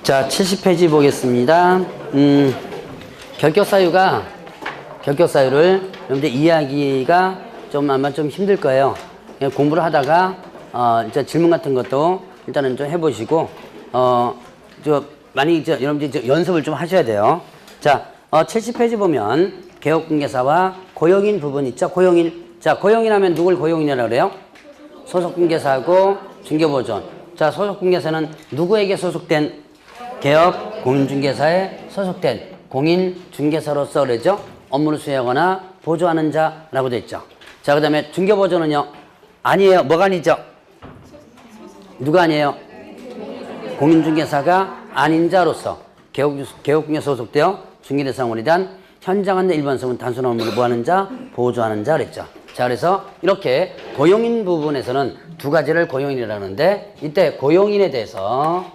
자, 70페이지 보겠습니다. 결격사유를 여러분들 이해하기가 좀 아마 좀 힘들 거예요. 공부를 하다가, 이제 질문 같은 것도 일단은 좀 해보시고, 많이 여러분들 연습을 좀 하셔야 돼요. 자, 70페이지 보면 개업공개사와 고용인 부분 있죠? 고용인. 자, 고용인 하면 누굴 고용인이라고 그래요? 소속공개사하고 중개보존. 자, 소속공개사는 누구에게 소속된 개업 공인중개사에 소속된 공인중개사로서 그러죠? 업무를 수행하거나 보조하는 자라고 되어 있죠. 자, 그 다음에 중개보존은요? 아니에요. 뭐가 아니죠? 누가 아니에요? 공인중개사가 아닌 자로서 개업공개사에 소속되어 중개대상원에 대한 현장 안내 일반성은 단순 업무를 보호하는 자, 보조하는 자 그랬죠. 자, 그래서 이렇게 고용인 부분에서는 두 가지를 고용인이라고 하는데, 이때 고용인에 대해서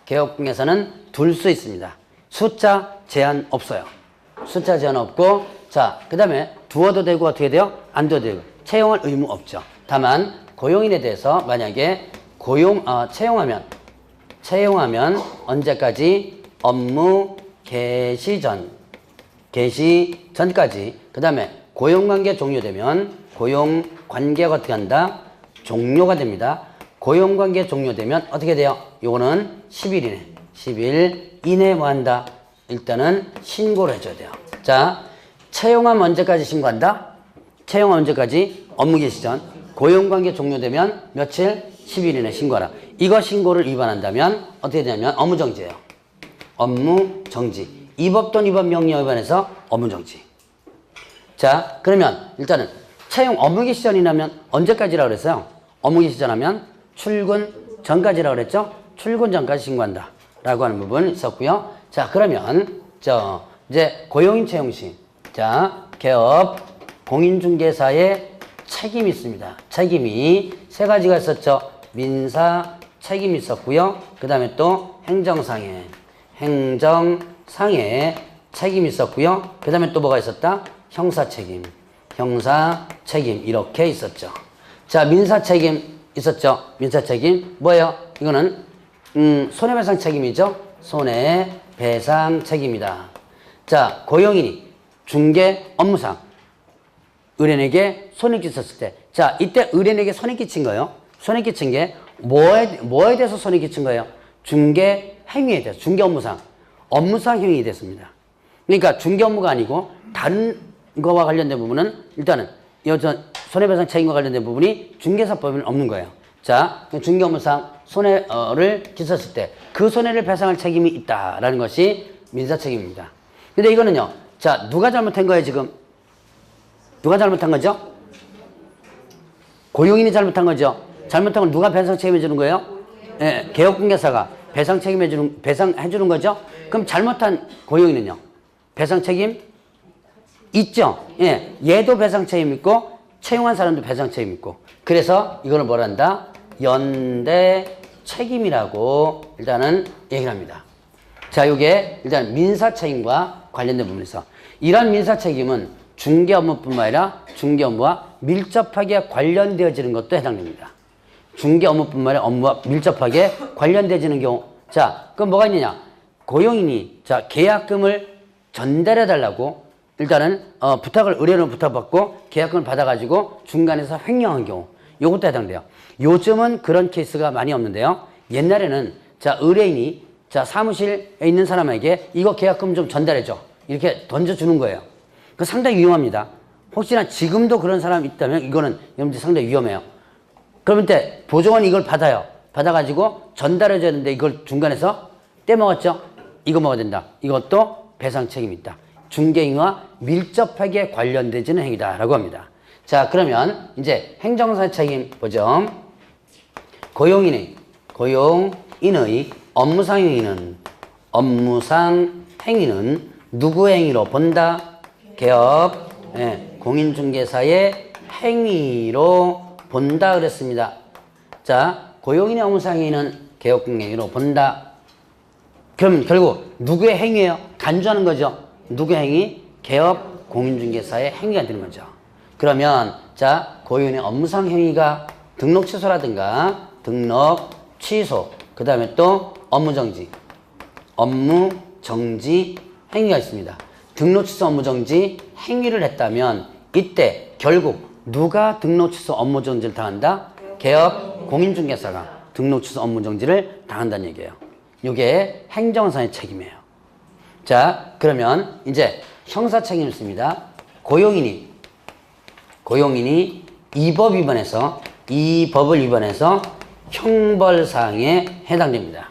개업공개사는 둘 수 있습니다. 숫자 제한 없어요. 숫자 제한 없고, 자, 그 다음에 두어도 되고 어떻게 돼요? 안 두어도 되고. 채용할 의무 없죠. 다만 고용인에 대해서 만약에 채용하면 언제까지? 업무 개시 전까지. 그 다음에 고용관계 종료되면 고용관계가 어떻게 한다? 종료가 됩니다. 고용관계 종료되면 어떻게 돼요? 요거는 10일 이내에 뭐 한다? 일단은 신고를 해줘야 돼요. 자, 채용하면 언제까지 신고한다? 채용하면 언제까지? 업무 개시 전. 고용관계 종료되면 며칠? 10일 이내 신고하라. 이거 신고를 위반한다면 어떻게 되냐면 업무정지예요. 업무정지. 이 법 또는 이법 명령 위반해서 업무정지. 자, 그러면 일단은 채용 업무 개시 전이라면 언제까지라고 그랬어요? 업무 개시 전하면 출근 전까지라고 그랬죠? 출근 전까지 신고한다 라고 하는 부분이 있었고요. 자, 그러면 이제 고용인 채용 시, 자, 개업 공인중개사의 책임이 있습니다. 책임이 세 가지가 있었죠. 민사 책임이 있었고요. 그 다음에 또 행정상의 책임이 있었고요. 그 다음에 또 뭐가 있었다? 형사 책임 이렇게 있었죠. 자, 민사 책임 있었죠. 민사 책임 뭐예요? 이거는 손해배상 책임이죠. 손해배상 책임이다. 자, 고용인이 중개 업무상 의뢰인에게 손해 끼쳤을 때, 자, 이때 의뢰인에게 손해 끼친 거예요. 손해 끼친 게 뭐에 대해서 손해 끼친 거예요? 중개 행위에 대해서, 중개 업무상 행위에 됐습니다. 그러니까 중개 업무가 아니고 다른 거와 관련된 부분은 일단은 손해배상 책임과 관련된 부분이 중개사법에는 없는 거예요. 자, 중개 업무상 손해를 끼쳤을 때 그 손해를 배상할 책임이 있다라는 것이 민사 책임입니다. 근데 이거는요, 자, 누가 잘못한 거예요, 지금? 누가 잘못한 거죠? 고용인이 잘못한 거죠. 잘못한 건 누가 배상 책임해 주는 거예요? 예, 개업공개사가 배상해 주는 거죠. 그럼 잘못한 고용인은요? 배상 책임 있죠. 예, 얘도 배상 책임 있고 채용한 사람도 배상 책임 있고. 그래서 이거를 뭐라 한다? 연대 책임이라고 일단은 얘기를 합니다. 자, 이게 일단 민사 책임과 관련된 부분에서 이러한 민사 책임은 중개 업무뿐만 아니라 중개 업무와 밀접하게 관련되어지는 것도 해당됩니다. 중개 업무뿐만 아니라 업무와 밀접하게 관련되어지는 경우. 자, 그럼 뭐가 있느냐? 고용인이 자, 계약금을 전달해 달라고 일단은 의뢰로 부탁받고 계약금을 받아가지고 중간에서 횡령한 경우, 요것도 해당돼요. 요즘은 그런 케이스가 많이 없는데요. 옛날에는 자, 의뢰인이 자, 사무실에 있는 사람에게 이거 계약금 좀 전달해줘 이렇게 던져주는 거예요. 그 상당히 위험합니다. 혹시나 지금도 그런 사람이 있다면 이거는 여러분들 상당히 위험해요. 그러면 때 보조원이 이걸 받아가지고 전달해줘야 되는데 이걸 중간에서 떼먹었죠? 이거 먹어야 된다. 이것도 배상 책임이 있다. 중개인과 밀접하게 관련되지는 행위다라고 합니다. 자, 그러면 이제 행정사 책임 보죠. 고용인의 업무상 행위는 누구의 행위로 본다? 개업 공인중개사의 행위로 본다 그랬습니다. 자, 고용인의 업무상 행위는 개업공개 행위로 본다. 그럼 결국 누구의 행위예요? 간주하는 거죠. 누구의 행위? 개업 공인중개사의 행위가 되는 거죠. 그러면 자, 고용인의 업무상 행위가 등록 취소라든가 등록 취소, 그 다음에 또 업무정지. 업무정지 행위가 있습니다. 등록 취소 업무정지 행위를 했다면 이때 결국 누가 등록 취소 업무정지를 당한다? 개업 공인중개사가 등록 취소 업무정지를 당한다는 얘기예요. 이게 행정상의 책임이에요. 자, 그러면 이제 형사 책임을 씁니다. 고용인이 이 법을 위반해서 형벌사항에 해당됩니다.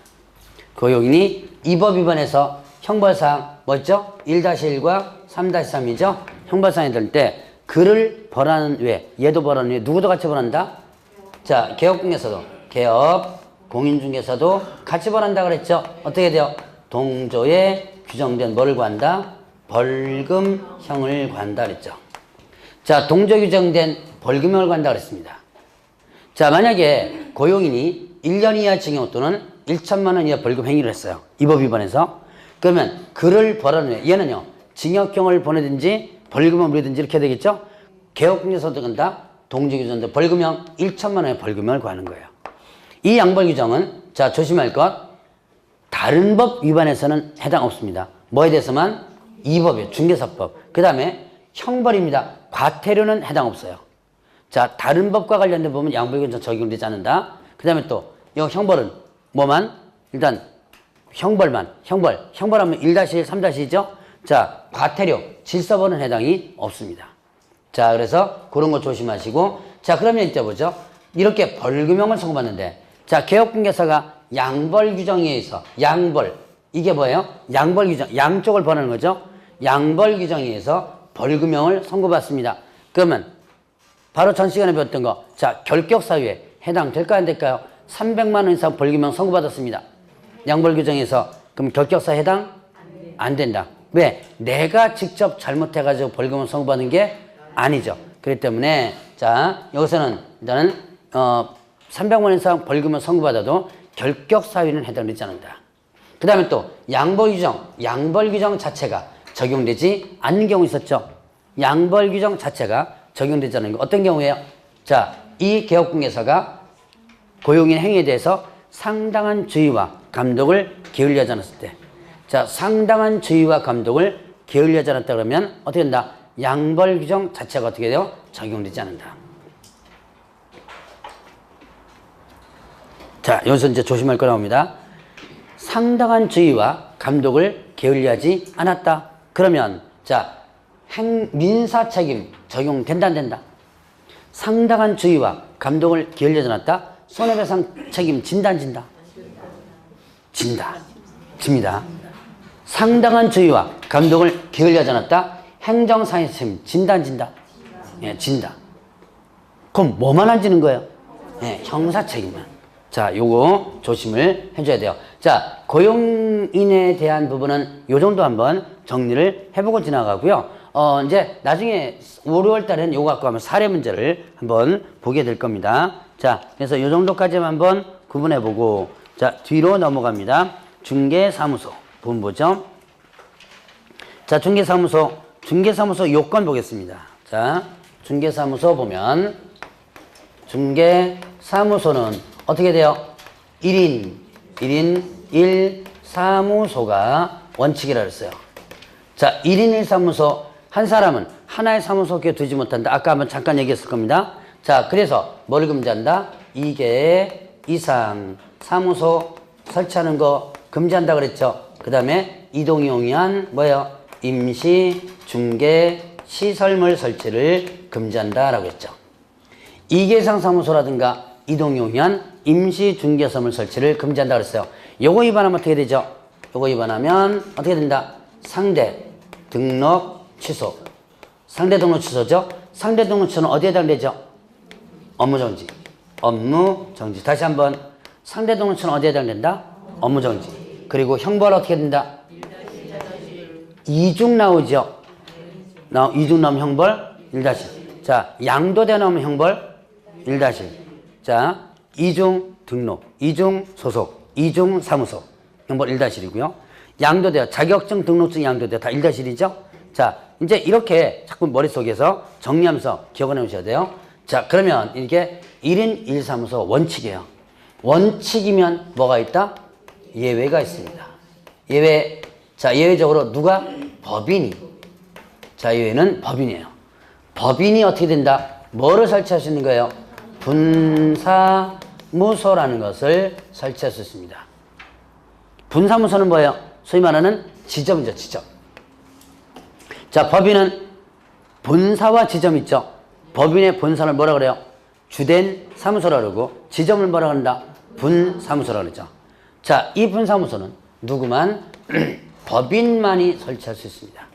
고용인이 이 법 위반해서 형벌사항 뭐죠? 1-1과 3-3이죠? 형벌사항이 될 때 그를 벌하는 외, 얘도 벌하는 외, 누구도 같이 벌한다? 자, 개업 공인중개사도 같이 벌한다 그랬죠? 어떻게 돼요? 동조에 규정된 뭐를 구한다? 벌금형을 구한다 그랬죠. 자, 동조 규정된 벌금형을 구한다 그랬습니다. 자, 만약에 고용인이 1년 이하 징역 또는 1천만 원 이하 벌금 행위를 했어요. 이 법 위반해서. 그러면 그를 벌하는 외, 얘는요, 징역형을 보내든지 벌금을 물리든지 이렇게 되겠죠? 개업공개사도 간다. 동조 규정된 벌금형 1천만 원의 벌금형을 구하는 거예요. 이 양벌 규정은 자, 조심할 것. 다른 법 위반해서는 해당 없습니다. 뭐에 대해서만? 이 법이에요. 중개사법. 그 다음에 형벌입니다. 과태료는 해당 없어요. 자, 다른 법과 관련된 법은 양벌 규정 적용되지 않는다. 그 다음에 또 이 형벌은 뭐만? 일단 형벌하면 1-1, 3-2죠? 자, 과태료, 질서벌은 해당이 없습니다. 자, 그래서 그런 거 조심하시고. 자, 그러면 이제 보죠. 이렇게 벌금형을 선고받는데, 자, 개업공개사가 양벌 규정에 의해서, 이게 뭐예요? 양벌 규정, 양쪽을 벌하는 거죠? 양벌 규정에 의해서 벌금형을 선고받습니다. 그러면 바로 전 시간에 배웠던 거, 자, 결격사유에 해당될까요, 안 될까요? 300만 원 이상 벌금형 선고받았습니다. 양벌 규정에서. 그럼 결격사 해당? 안 된다. 왜? 내가 직접 잘못해가지고 벌금을 선고받는 게 아니죠. 그렇기 때문에 자, 여기서는 일단은 300만 원 이상 벌금을 선고받아도 결격사유는 해당되지 않는다. 그 다음에 또 양벌 규정 자체가 적용되지 않는 경우 있었죠. 양벌 규정 자체가 적용되지 않는 거 어떤 경우예요? 자, 이 개업공개사가 고용인 행위에 대해서 상당한 주의와 감독을 게을리하지 않았을 때, 자, 상당한 주의와 감독을 게을리하지 않았다 그러면 어떻게 된다? 양벌 규정 자체가 어떻게 돼요? 적용되지 않는다. 자, 여기서 이제 조심할 거 나옵니다. 상당한 주의와 감독을 게을리하지 않았다. 그러면 자, 민사 책임 적용된다, 안 된다? 상당한 주의와 감독을 게을리하지 않았다. 손해배상 책임 진다, 안 진다? 집니다. 상당한 주의와 감독을 게을리하지 않았다. 행정상의 책임 진다, 안 진다? 예, 진다. 그럼 뭐만 안 지는 거예요? 예, 형사 책임만. 자, 요거 조심을 해줘야 돼요. 자, 고용인에 대한 부분은 요 정도 한번 정리를 해보고 지나가고요. 이제 나중에 5, 6월 달에는 요거 갖고 하면 사례 문제를 한번 보게 될 겁니다. 자, 그래서 요 정도까지만 한번 구분해보고, 자, 뒤로 넘어갑니다. 중개사무소 부분 보죠. 자, 중개사무소 요건 보겠습니다. 자, 중개사무소 보면, 중개사무소는 어떻게 돼요? 1인 1사무소가 원칙이라 그랬어요. 자, 1인 1사무소, 한 사람은 하나의 사무소에 두지 못한다. 아까 한번 잠깐 얘기했을 겁니다. 자, 그래서 뭘 금지한다? 2개 이상 사무소 설치하는 거 금지한다 그랬죠. 그 다음에 이동용을 위한 뭐예요? 임시 중개 시설물 설치를 금지한다 라고 했죠. 2개 이상 사무소라든가 이동용을 위한 임시 중개소물 설치를 금지한다 그랬어요. 요거 위반하면 어떻게 되죠? 요거 위반하면 어떻게 된다? 상대 등록 취소. 상대 등록 취소죠? 상대 등록 취소는 어디에 해당되죠? 업무정지. 업무정지. 다시 한번. 상대 등록 취소는 어디에 해당된다? 업무정지. 그리고 형벌 어떻게 된다? 2중 나오죠? 이중 나오면 형벌 1-1. 자, 양도대 나오면 형벌 1-1. 자, 이중 등록, 이중 소속, 이중 사무소. 형벌 1-1이고요. 양도대, 자격증, 등록증, 양도대 다 1-1이죠? 자, 이제 이렇게 자꾸 머릿속에서 정리하면서 기억을 해놓으셔야 돼요. 자, 그러면 이게 1인 1사무소 원칙이에요. 원칙이면 뭐가 있다? 예외가 있습니다. 예외. 자, 예외적으로 누가? 법인이. 자, 예외는 법인이에요. 법인이 어떻게 된다? 뭐를 설치할 수 있는 거예요? 분사무소라는 것을 설치할 수 있습니다. 분사무소는 뭐예요? 소위 말하는 지점이죠, 지점. 자, 법인은 본사와 지점 있죠? 법인의 본사를 뭐라 그래요? 주된 사무소라 그러고, 지점을 뭐라 그런다? 분사무소라 그러죠. 자, 이 분사무소는 누구만? 법인만이 설치할 수 있습니다.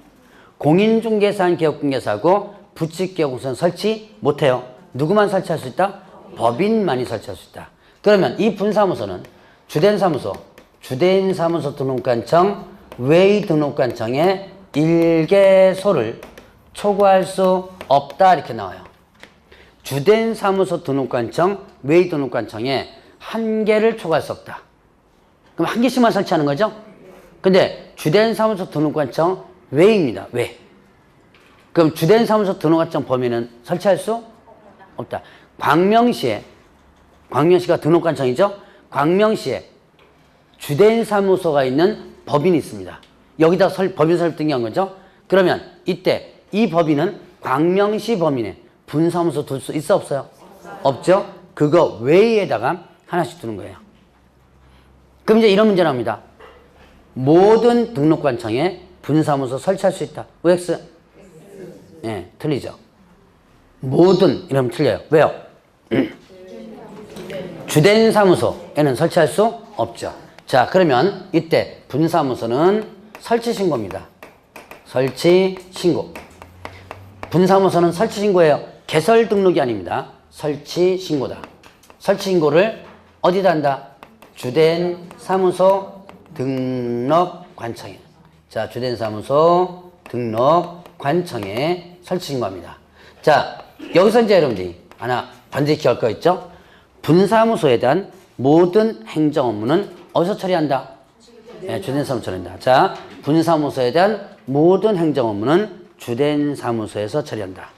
공인중개사는 개업중개사하고 부칙개업공사는 설치 못해요. 누구만 설치할 수 있다? 법인만이 설치할 수 있다. 그러면 이 분사무소는 주된 사무소 등록관청, 외의 등록관청의 일개소를 초과할 수 없다 이렇게 나와요. 주된 사무소 등록관청, 외의 등록관청에 한 개를 초과할 수 없다. 그럼 한 개씩만 설치하는 거죠? 근데 주된 사무소 등록관청 외입니다. 외. 그럼 주된 사무소 등록관청 범위는 설치할 수 없다. 광명시가 등록관청이죠? 광명시에 주된 사무소가 있는 법인이 있습니다. 여기다 법인 설정한 거죠? 그러면 이때 이 법인은 광명시 범인에 분사무소 둘 수 있어 없어요? 없죠? 그거 외에다가 하나씩 두는 거예요. 그럼 이제 이런 문제 나옵니다. 모든 등록관청에 분사무소 설치할 수 있다. OX? 예, 틀리죠. 모든 이러면 틀려요. 왜요? 주된 사무소에는 설치할 수 없죠. 자, 그러면 이때 분사무소는 설치 신고입니다. 설치 신고. 분사무소는 설치 신고예요. 개설 등록이 아닙니다. 설치 신고다. 설치 신고를 어디다 한다? 주된 사무소 등록관청에. 자, 주된 사무소 등록관청에 설치 신고합니다. 자, 여기서 이제 여러분들이 하나 반드시 기억할 거 있죠? 분사무소에 대한 모든 행정 업무는 어디서 처리한다? 네, 주된 사무소 처리한다. 자, 분사무소에 대한 모든 행정 업무는 주된 사무소에서 처리한다.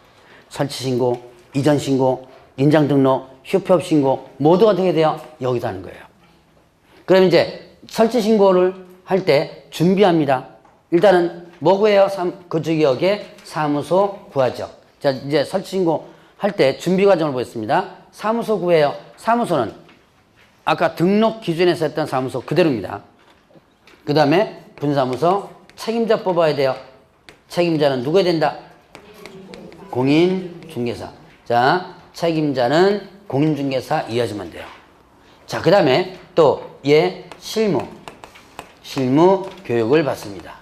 설치 신고, 이전 신고, 인장 등록, 휴업 신고 모두가 어떻게 돼요? 여기서 하는 거예요. 그럼 이제 설치 신고를 할 때 준비합니다. 일단은 뭐 구해요? 그 지역에 사무소 구하죠. 자, 이제 설치 신고 할 때 준비 과정을 보겠습니다. 사무소 구해요. 사무소는 아까 등록 기준에서 했던 사무소 그대로입니다. 그 다음에 분사무소 책임자 뽑아야 돼요. 책임자는 누구야 된다? 공인중개사. 자, 책임자는 공인중개사 이해하시면 돼요. 자, 그 다음에 또 실무 교육을 받습니다.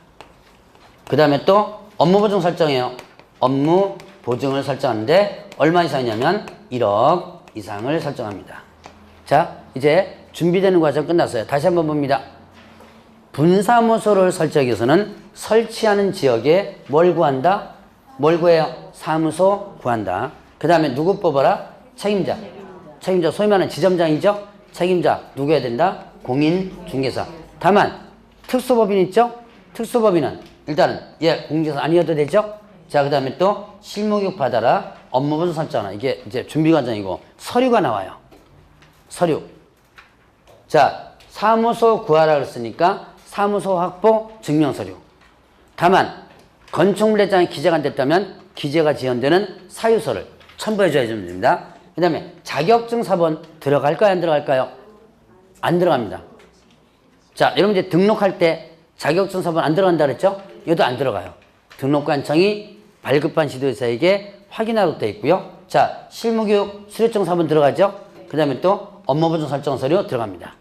그 다음에 또 업무 보증 설정해요. 업무 보증을 설정하는데 얼마 이상이냐면 1억 이상을 설정합니다. 자, 이제 준비되는 과정 끝났어요. 다시 한번 봅니다. 분사무소를 설치하기 위해서는 설치하는 지역에 뭘 구한다? 뭘 구해요? 사무소 구한다. 그 다음에 누구 뽑아라? 책임자. 책임자 소위 말하는 지점장이죠? 책임자 누구 해야 된다? 공인중개사. 다만 특수법인 있죠? 특수법인은 일단은 공인중개사 아니어도 되죠? 자, 그 다음에 또 실무교육 받아라. 업무보증 설정하나. 이게 이제 준비 과정이고 서류가 나와요. 서류. 자, 사무소 구하라 그랬으니까 사무소 확보 증명서류. 다만 건축물대장이 기재가 안 됐다면 기재가 지연되는 사유서를 첨부해 줘야 됩니다. 그 다음에 자격증 사본 들어갈까요? 안 들어갈까요? 안 들어갑니다. 자, 여러분 이제 등록할 때 자격증 사본 안 들어간다 그랬죠? 이것도 안 들어가요. 등록관청이 발급한 지도사에게 확인하도록 되어 있고요. 자, 실무교육 수료증 사본 들어가죠? 그 다음에 또 업무보증 설정 서류 들어갑니다.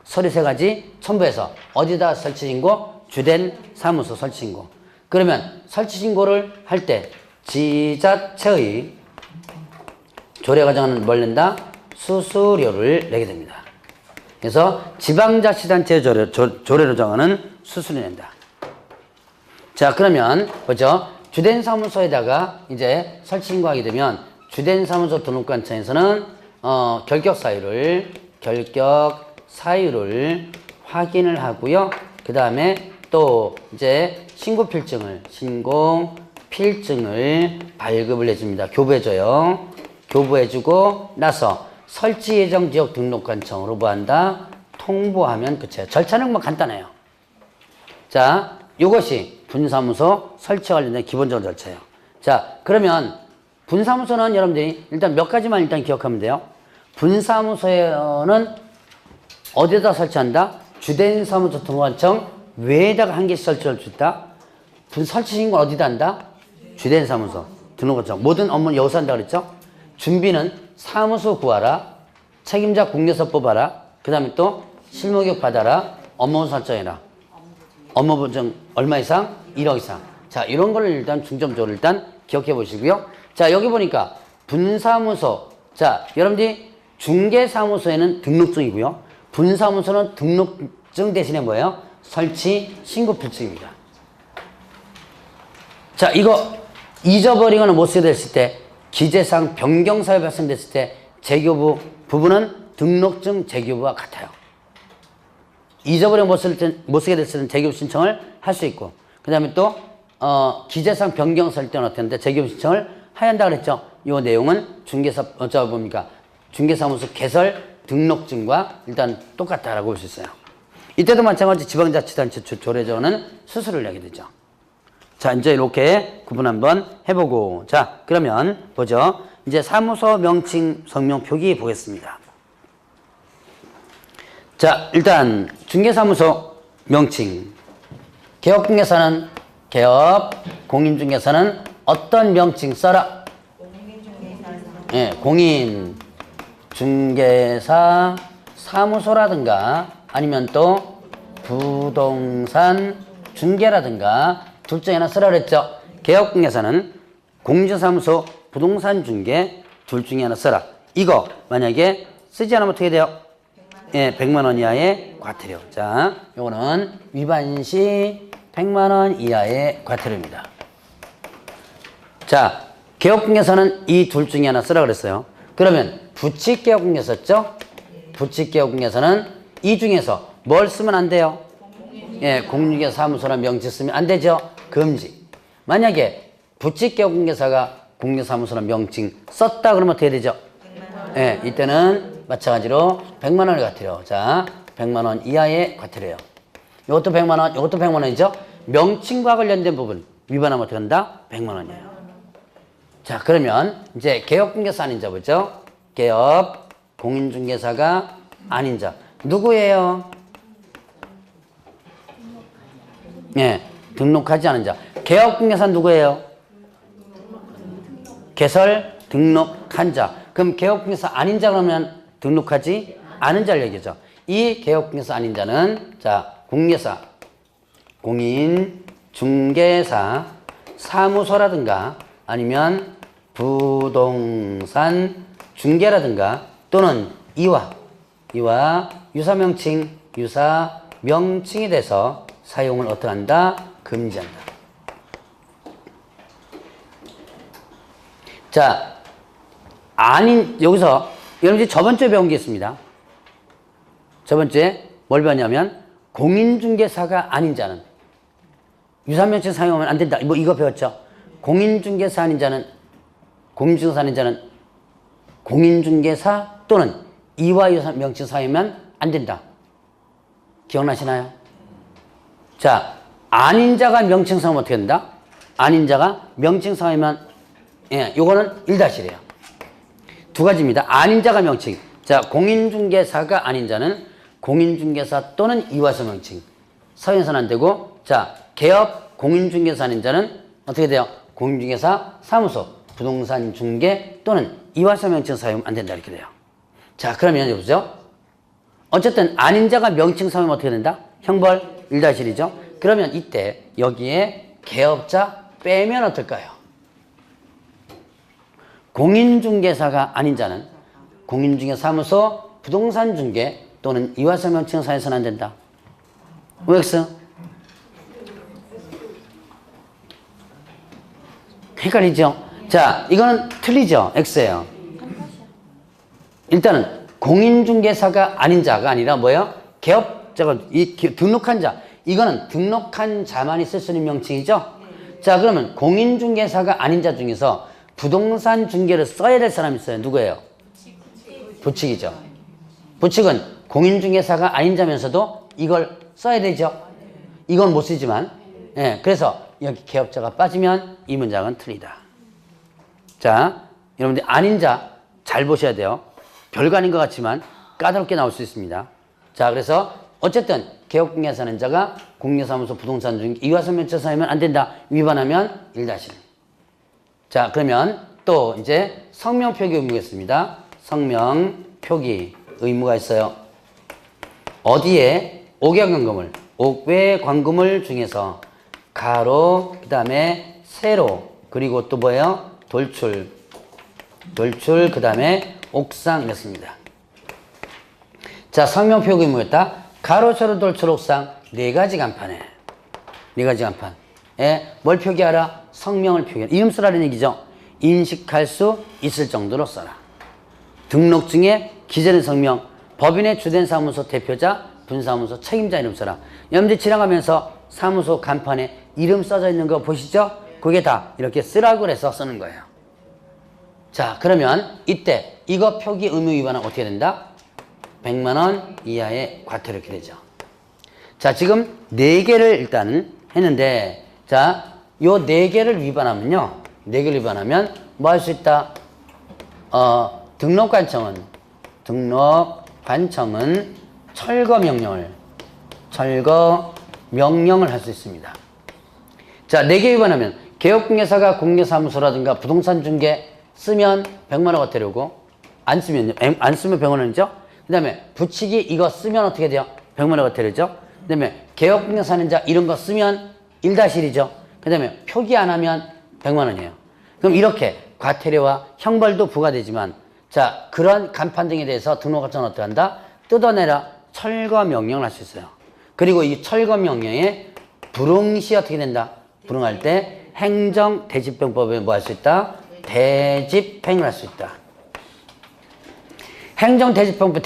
서류 3가지 첨부해서 어디다 설치 신고? 주된 사무소 설치 신고. 그러면 설치 신고를 할 때 지자체의 조례 과정은 뭘 낸다? 수수료를 내게 됩니다. 그래서 지방자치단체 조례로 정하는 수수료 낸다. 자, 그러면 보죠. 주된 사무소에다가 이제 설치 신고하게 되면 주된 사무소 등록관청에서는 결격 사유를 확인을 하고요. 그 다음에 또 이제 신고 필증을 발급을 해줍니다. 교부해줘요. 교부해주고 나서 설치 예정 지역 등록관청으로 뭐한다? 통보하면 끝이에요. 절차는 뭐 간단해요. 자, 이것이 분사무소 설치 관련된 기본적인 절차예요. 자, 그러면 분사무소는 여러분들이 일단 몇 가지만 일단 기억하면 돼요. 분사무소는 어디에다 설치한다? 주된 사무소 등록관청 외에다가 한 개씩 설치할 수 있다. 설치 신고는 어디다 한다? 주된 사무소 등록관청. 모든 업무는 여기서 한다 그랬죠? 준비는 사무소 구하라, 책임자 공개서 뽑아라, 그 다음에 또 실무교육 받아라, 업무 설정해라. 업무 보정 얼마 이상? 1억 이상. 자, 이런 거를 일단 중점적으로 일단 기억해 보시고요. 자, 여기 보니까 분사무소. 자, 여러분들이 중개사무소에는 등록증이고요. 분사무소는 등록증 대신에 뭐예요? 설치 신고 필증입니다. 자, 이거 잊어버리거나 못 쓰게 됐을 때, 기재상 변경 사유 발생됐을 때 재교부 부분은 등록증 재교부와 같아요. 잊어버리고 못 쓰게 됐을 때는 재교부 신청을 할 수 있고, 그 다음에 또 기재상 변경 살 때는 어땠는데 재교부 신청을 해야 한다 그랬죠. 이 내용은 중개사무소 개설 등록증과 일단 똑같다라고 볼 수 있어요. 이때도 마찬가지 지방자치단체 조례조는 수수료를 내게 되죠. 자, 이제 이렇게 구분 한번 해보고. 자, 그러면 보죠. 이제 사무소 명칭 성명 표기 보겠습니다. 자, 일단 중개사무소 명칭. 개업중개사는 개업, 공인중개사는 어떤 명칭 써라? 예, 공인중개사 사무소라든가 아니면 또 부동산 중개라든가 둘 중에 하나 쓰라 그랬죠. 개업중개사는 공인중개사무소, 부동산 중개 둘 중에 하나 써라. 이거 만약에 쓰지 않으면 어떻게 돼요? 100만 원 이하의 과태료. 자, 요거는 위반 시 100만 원 이하의 과태료입니다. 자, 개업중개사는 이 둘 중에 하나 쓰라 그랬어요. 그러면 부칙개업중개사 썼죠? 부칙개업중개사는 이 중에서 뭘 쓰면 안 돼요? 공인중개사 사무소라는 명칭 쓰면 안 되죠? 금지. 만약에 부칙개업중개사가 공인중개사무소라는 명칭 썼다 그러면 어떻게 되죠? 이때는 마찬가지로 100만 원의 과태료. 자, 100만 원 이하의 과태료예요. 이것도 100만 원, 이것도 100만 원이죠? 명칭과 관련된 부분 위반하면 어떻게 한다? 100만 원이에요. 자, 그러면 이제 개업중개사 아닌 자 보죠? 개업, 공인중개사가 아닌 자. 누구예요? 등록하지 않은 자. 개업중개사는 누구예요? 개설, 등록한 자. 그럼 개업중개사 아닌 자 그러면 등록하지 않은 자를 얘기하죠. 이 개업중개사 아닌 자는 자, 공개사, 공인중개사, 사무소라든가 아니면 부동산 중개라든가 또는 이와 유사명칭, 유사명칭에 대해서 사용을 어떻게 한다? 금지한다. 자, 여기서 여러분들이 저번 주에 배운 게 있습니다. 저번 주에 뭘 배웠냐면 공인중개사가 아닌 자는 유사명칭 사용하면 안 된다. 뭐 이거 배웠죠? 공인중개사 아닌 자는 공인중개사 또는 이와 유사명칭 사용하면 안 된다. 기억나시나요? 자, 아닌 자가 명칭 사용하면 어떻게 된다? 아닌 자가 명칭 사용하면 요거는 1-1이에요. 두 가지입니다. 아닌 자가 명칭. 자, 공인중개사가 아닌 자는 공인중개사 또는 이와서 명칭 사용해서는 안 되고, 자, 개업 공인중개사 아닌 자는 어떻게 돼요? 공인중개사 사무소, 부동산 중개 또는 이와서 명칭 사용하면 안 된다 이렇게 돼요. 자, 그러면 여보세요? 어쨌든 아닌 자가 명칭 사용하면 어떻게 된다? 형벌 1-1이죠. 그러면 이때 여기에 개업자 빼면 어떨까요? 공인중개사가 아닌 자는 공인중개사 사무소, 부동산 중개 또는 이와서 명칭 사용해서는 안 된다. OX? 헷갈리죠? 자, 이거는 틀리죠? X예요. 일단은 공인중개사가 아닌 자가 아니라 뭐예요? 개업자가 등록한 자. 이거는 등록한 자만이 쓸 수 있는 명칭이죠? 자, 그러면 공인중개사가 아닌 자 중에서 부동산 중개를 써야 될 사람이 있어요. 누구예요? 부칙이죠. 부칙은 공인중개사가 아닌 자면서도 이걸 써야 되죠. 이건 못 쓰지만. 예, 그래서 여기 개업자가 빠지면 이 문장은 틀리다. 자, 여러분들 아닌 자 잘 보셔야 돼요. 별거 아닌 것 같지만 까다롭게 나올 수 있습니다. 자, 그래서 어쨌든 개업공개사는 자가 공개사무소 부동산 중 이화설명처사하면 안 된다. 위반하면 1-1. 자, 그러면 또 이제 성명 표기 의무겠습니다. 성명 표기 의무가 있어요. 어디에 옥외관금을 옥외관금을 중에서 가로 그다음에 세로 그리고 또 뭐예요? 돌출 그다음에 옥상 이렇습니다. 자, 성명 표기 의무였다. 가로 세로 돌출 옥상 네 가지 간판에 뭘 표기하라? 성명을 표기하라. 이름 쓰라는 얘기죠. 인식할 수 있을 정도로 써라. 등록증에 기재된 성명, 법인의 주된 사무소 대표자, 분사무소 책임자 이름 써라. 여러분들 지나가면서 사무소 간판에 이름 써져 있는 거 보시죠? 그게 다 이렇게 쓰라고 해서 쓰는 거예요. 자, 그러면 이때 이거 표기 의무 위반은 어떻게 된다? 100만 원 이하의 과태료 이렇게 되죠. 자, 지금 4개를 일단 했는데, 자, 요 4개를 위반하면요. 4개를 위반하면 뭐 할 수 있다? 등록관청은 철거 명령을 할 수 있습니다. 자, 4개 위반하면 개업공개사가 공개사무소라든가 부동산 중개 쓰면 100만 원 과태료고, 안 쓰면 100만 원이죠. 그 다음에 부칙이 이거 쓰면 어떻게 돼요? 100만 원 과태료죠. 그 다음에 개업공개사는 자 이런 거 쓰면 1-1이죠. 그 다음에 표기 안 하면 100만 원이에요. 그럼 이렇게 과태료와 형벌도 부과되지만, 자, 그런 간판 등에 대해서 등록관청은 어떻게 한다? 뜯어내라 철거 명령을 할 수 있어요. 그리고 이 철거 명령에 불응시 어떻게 된다? 불응할 때 행정대집행법에 뭐 할 수 있다? 대집행을 할 수 있다. 행정대집행법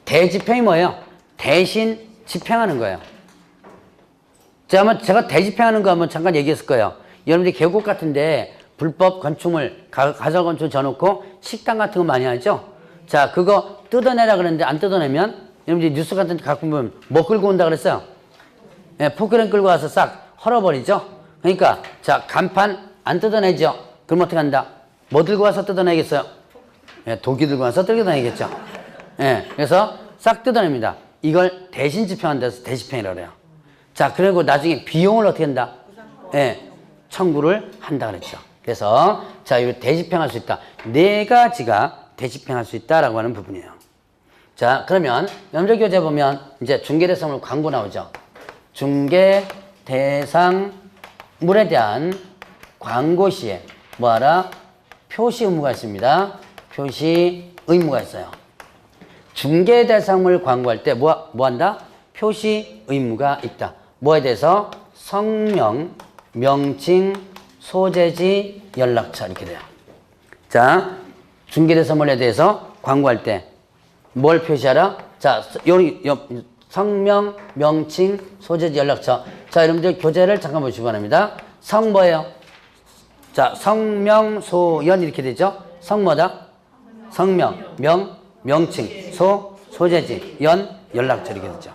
대집행이 뭐예요? 대신 집행하는 거예요. 제가 대집행하는 거 한번 잠깐 얘기했을 거예요. 여러분들이 계곡 같은데 불법 건축물, 가설 건축 져놓고 식당 같은 거 많이 하죠? 자, 그거 뜯어내라 그랬는데 안 뜯어내면 여러분들이 뉴스 같은 데 가끔 보면 뭐 끌고 온다 그랬어요? 예, 포크레인 끌고 와서 싹 헐어버리죠? 그러니까, 자, 간판 안 뜯어내죠? 그럼 어떻게 한다? 뭐 들고 와서 뜯어내겠어요? 예, 도끼 들고 와서 뜯어내겠죠? 예, 그래서 싹 뜯어냅니다. 이걸 대신 집행한다 해서 대집행이라고 그래요. 자, 그리고 나중에 비용을 어떻게 한다? 예, 청구를 한다 그랬죠. 그래서, 자, 이거 대집행할 수 있다. 4가지가 대집행할 수 있다라고 하는 부분이에요. 자, 그러면 면접교재 보면 이제 중개대상물 광고 나오죠. 중개대상물에 대한 광고 시에 뭐하라? 표시 의무가 있습니다. 표시 의무가 있어요. 중개대상물 광고할 때 뭐 한다? 표시 의무가 있다. 뭐에 대해서? 성명, 명칭, 소재지, 연락처 이렇게 돼요. 자, 중개대상물에 대해서 광고할 때 뭘 표시하라? 자, 성명, 명칭, 소재지, 연락처. 자, 여러분들 교재를 잠깐 보시기 바랍니다. 성 뭐예요? 자, 성명, 소연 이렇게 되죠? 성 뭐다? 성명, 명칭, 소재지, 연락처 이렇게 되죠.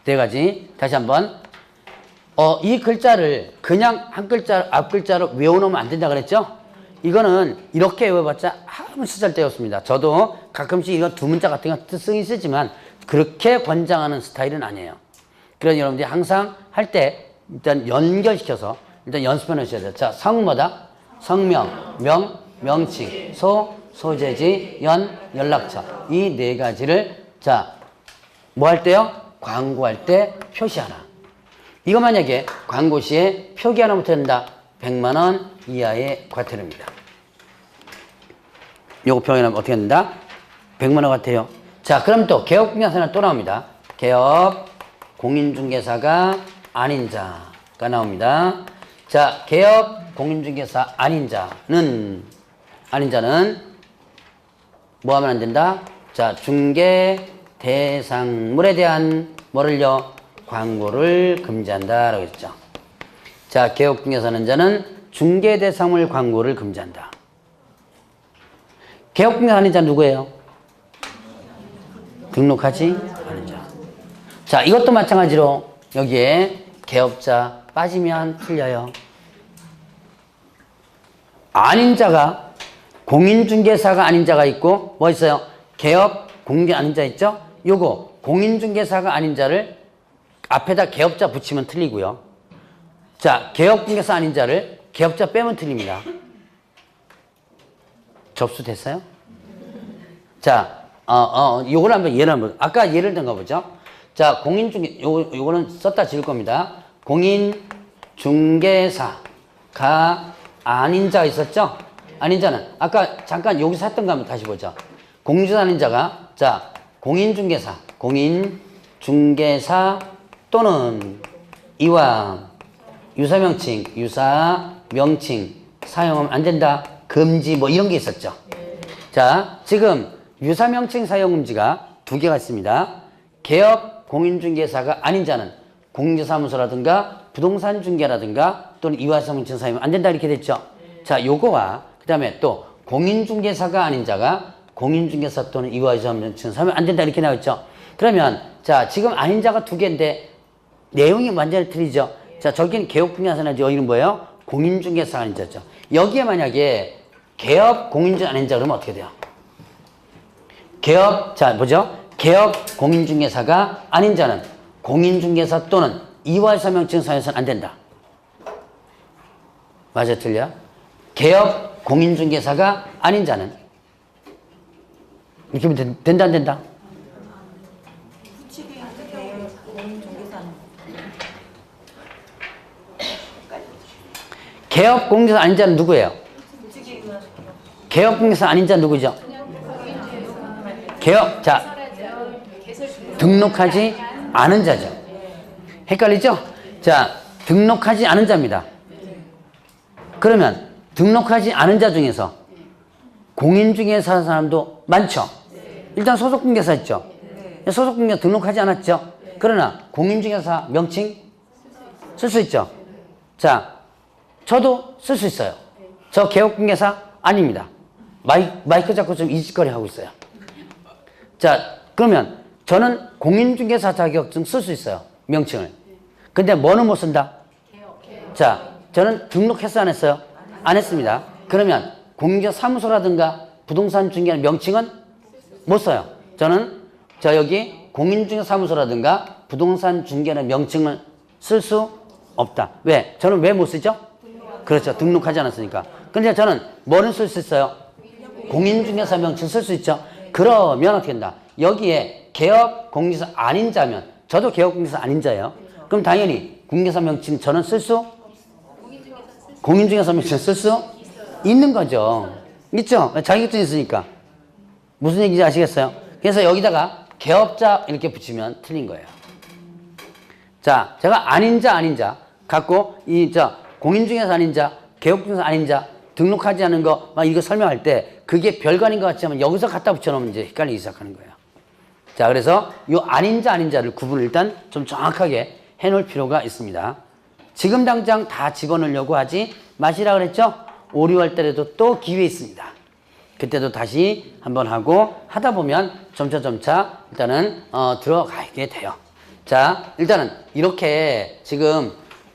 4가지. 다시 한번. 이 글자를 그냥 한 글자, 앞 글자로 외워놓으면 안 된다 그랬죠? 이거는 이렇게 외워봤자 아무 쓰잘데없습니다. 저도 가끔씩 이거 두 문자 같은 거 쓰긴 쓰지만 그렇게 권장하는 스타일은 아니에요. 그래서 여러분들이 항상 할 때 일단 연결시켜서 일단 연습해 놓으셔야 돼요. 자, 성은 뭐다? 성명, 명칭, 소재지, 연락처. 이 4가지를 자, 뭐 할 때요? 광고할 때 표시하라. 이거 만약에 광고 시에 표기 하나 못한다. 100만 원 이하의 과태료입니다. 요거 표현하면 어떻게 된다? 100만 원 과태료. 자, 그럼 또 개업공개사는 또 나옵니다. 개업 공인중개사가 아닌 자가 나옵니다. 자, 개업 공인중개사 아닌 자는 뭐 하면 안 된다? 자, 중개 대상물에 대한 뭐를요? 광고를 금지한다라고 했죠. 자, 개업공개사는 자는 중개대상물 광고를 금지한다. 개업공개사 아닌 자 누구예요? 등록하지 않은 자. 자, 이것도 마찬가지로 여기에 개업자 빠지면 틀려요. 아닌 자가 공인중개사가 아닌 자가 있고 뭐 있어요? 개업 공개 아닌 자 있죠? 요거 공인중개사가 아닌 자를 앞에다 개업자 붙이면 틀리고요. 자, 개업공개사 아닌 자를 개업자 빼면 틀립니다. 접수됐어요? 자, 요걸 한번 예를 한번 아까 예를 든 거 보죠. 자, 공인중개 요거는 썼다 지을 겁니다. 공인중개사가 아닌 자 있었죠? 아닌 자는 아까 잠깐 여기서 했던 거 한번 다시 보죠. 공인중개사 아닌 자가 자, 공인중개사 또는 이와 유사명칭 사용하면 안 된다. 금지 뭐 이런 게 있었죠. 자, 지금 유사명칭 사용금지가 두 개가 있습니다. 개업 공인중개사가 아닌 자는 공인중개사무소라든가 부동산중개라든가 또는 이화성명칭 사용하면 안 된다 이렇게 됐죠. 자, 요거와 그 다음에 또 공인중개사가 아닌 자가 공인중개사 또는 이화성명칭 사용하면 안 된다 이렇게 나왔죠. 그러면 자, 지금 아닌 자가 두 개인데 내용이 완전히 틀리죠. 자, 저기는 개업공개사는 여기는 뭐예요? 공인중개사가 아닌 자죠. 여기에 만약에 개업 공인중개사 아닌 자 그러면 어떻게 돼요? 개업, 자, 뭐죠? 개업 공인중개사가 아닌 자는 공인중개사 또는 이화서명칭 사용해서는 안 된다. 맞아, 틀려? 개업 공인중개사가 아닌 자는 이렇게 하면 된다, 안 된다? 개업 공인중개사 아닌 자는 누구예요? 개업 공인중개사 아닌 자는 누구죠? 개업, 자, 등록하지 않은 자죠. 헷갈리죠? 자, 등록하지 않은 자입니다. 그러면 등록하지 않은 자 중에서 공인중개사 사람도 많죠? 일단 소속공개사 있죠? 소속공개사 등록하지 않았죠? 그러나 공인중개사 명칭 쓸 수 있죠? 자, 저도 쓸 수 있어요. 저 개업공개사 아닙니다. 마이크 잡고 좀 이짓거리 하고 있어요. 자, 그러면 저는 공인중개사 자격증 쓸 수 있어요. 명칭을. 근데 뭐는 못 쓴다? 자, 저는 등록했어 안 했어요? 안 했습니다. 그러면 공인중개사 사무소라든가 부동산 중개하는 명칭은 못 써요. 저는 여기 공인중개사 사무소라든가 부동산 중개하는 명칭을 쓸 수 없다. 왜? 저는 왜 못 쓰죠? 그렇죠. 등록하지 않았으니까. 근데 저는 뭐는 쓸 수 있어요? 공인중개사 명칭 쓸 수 있죠. 그러면 어떻게 된다? 여기에 개업 공인중개사 아닌 자면 저도 개업 공인중개사 아닌 자예요. 그럼 당연히 공인중개사 명칭 저는 쓸 수? 공인중개사 명칭 쓸 수 있는 거죠. 있죠? 자격증 있으니까. 무슨 얘기인지 아시겠어요? 그래서 여기다가 개업자 이렇게 붙이면 틀린 거예요. 자, 제가 아닌 자 갖고 공인중개사 아닌 자, 개업공인중개사 아닌 자 등록하지 않은 거 막 이거 설명할 때 그게 별관인 것 같지만 여기서 갖다 붙여놓으면 이제 헷갈리기 시작하는 거예요. 자, 그래서 이 아닌 자를 구분을 일단 좀 정확하게 해놓을 필요가 있습니다. 지금 당장 다 집어넣으려고 하지 마시라 그랬죠? 5, 6월 달에도 또 기회 있습니다. 그때도 다시 한번 하고 하다 보면 점차 일단은 들어가게 돼요. 자, 일단은 이렇게 지금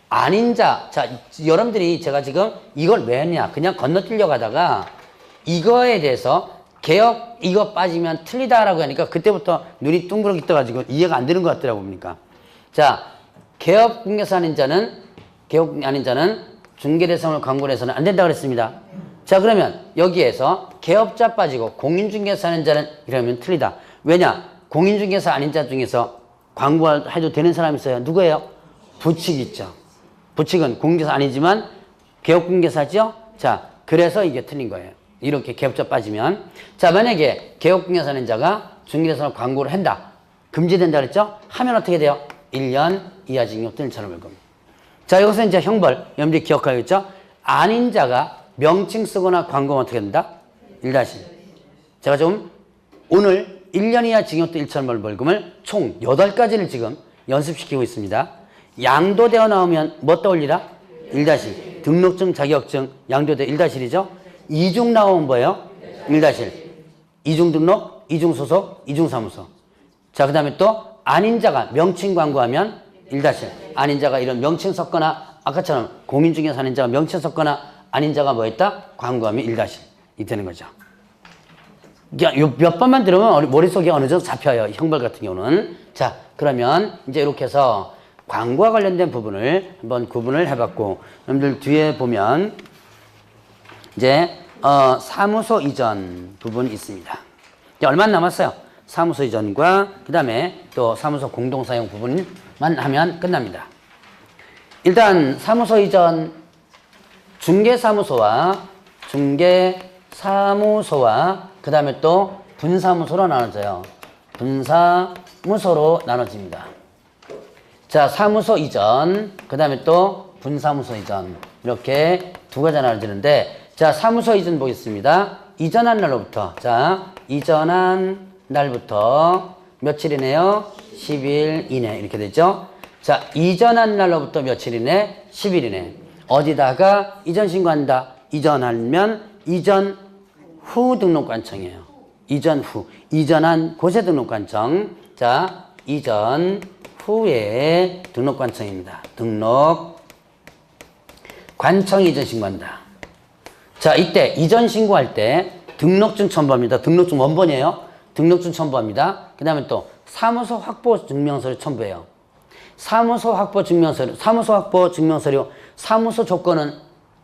아닌 자, 여러분들이 제가 지금 이걸 왜 했냐? 그냥 건너뛰려고 하다가 이거에 대해서 개업 이거 빠지면 틀리다라고 하니까 그때부터 눈이 둥그렇게 떠가지고 이해가 안 되는 것 같더라고 보니까. 자, 개업 공개사 아닌 자는 중개대상을 광고를 해서는 안 된다 그랬습니다. 자, 그러면 여기에서 개업자 빠지고 공인중개사 아닌 자는 이러면 틀리다. 왜냐? 공인중개사 아닌 자 중에서 광고해도 되는 사람이 있어요. 누구예요? 부칙 있죠. 부칙은 공인중개사 아니지만 개업공개사죠. 자, 그래서 이게 틀린 거예요. 이렇게 개업자 빠지면. 자, 만약에 개업공개사 아닌 자가 중개대상을 광고를 한다. 금지된다 그랬죠? 하면 어떻게 돼요? 1년 이하 징역 또는 1,000원 벌금. 자, 여기서 이제 형벌, 여러분들이 기억하겠죠? 아닌 자가 명칭 쓰거나 광고하면 어떻게 된다? 1-1. 제가 좀 오늘 1년 이하 징역 또는 1,000원 벌금을 총 8가지를 지금 연습시키고 있습니다. 양도되어 나오면 뭐 떠올리라? 1-1. 등록증, 자격증, 양도되 1-1이죠? 이중 나오면 뭐예요? 1-1. 이중 등록, 이중 소속, 이중 사무소. 자, 그 다음에 또 아닌자가 명칭 광고하면 1-1. 아닌자가 이런 명칭 섞거나 아까처럼 공인 중개사 아닌자가 명칭 섞거나 아닌자가 뭐 했다? 광고하면 1-1. 이 되는 거죠. 몇 번만 들으면 머릿속에 어느 정도 잡혀요. 형벌 같은 경우는. 자, 그러면 이제 이렇게 해서 광고와 관련된 부분을 한번 구분을 해봤고, 여러분들 뒤에 보면 이제 사무소 이전 부분이 있습니다. 이제 얼마 남았어요? 사무소 이전과 그 다음에 또 사무소 공동사용 부분만 하면 끝납니다. 일단 사무소 이전 중개사무소와 그 다음에 또 분사무소로 나눠져요. 분사무소로 나눠집니다. 자, 사무소 이전, 그 다음에 또 분사무소 이전. 이렇게 두 가지 나눠지는데, 자, 사무소 이전 보겠습니다. 이전한 날로부터, 자, 이전한 날부터 며칠이네요? 10일 이내. 이렇게 되죠? 자, 이전한 날로부터 며칠이네? 10일 이내. 어디다가 이전 신고한다? 이전하면 이전 후 등록관청이에요. 이전 후. 이전한 곳의 등록관청. 자, 이전 후에 등록관청입니다. 등록관청 이전 신고한다. 자, 이때 이전 신고할 때 등록증 첨부합니다. 등록증 원본이에요. 등록증 첨부합니다. 그 다음에 또 사무소 확보 증명서를 첨부해요. 사무소 확보 증명서류, 사무소 조건은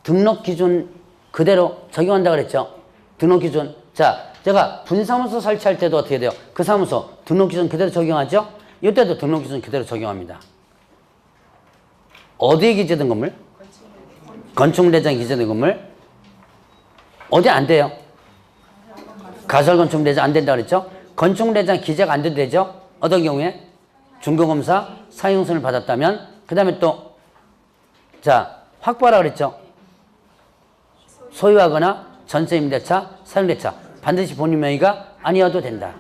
등록 기준 그대로 적용한다 그랬죠. 등록 기준. 자, 제가 분사무소 설치할 때도 어떻게 돼요? 그 사무소 등록 기준 그대로 적용하죠? 이때도 등록 기준 그대로 적용합니다. 어디에 기재된 건물? 건축물대장에 기재된 건물? 어디 안 돼요? 가설건축물대장 안 된다 그랬죠? 건축물대장 기재가 안 돼도 되죠? 어떤 경우에? 중개검사 사용선을 받았다면, 그 다음에 또, 자, 확보하라 그랬죠? 소유하거나 전세임대차, 사용대차. 반드시 본인 명의가 아니어도 된다.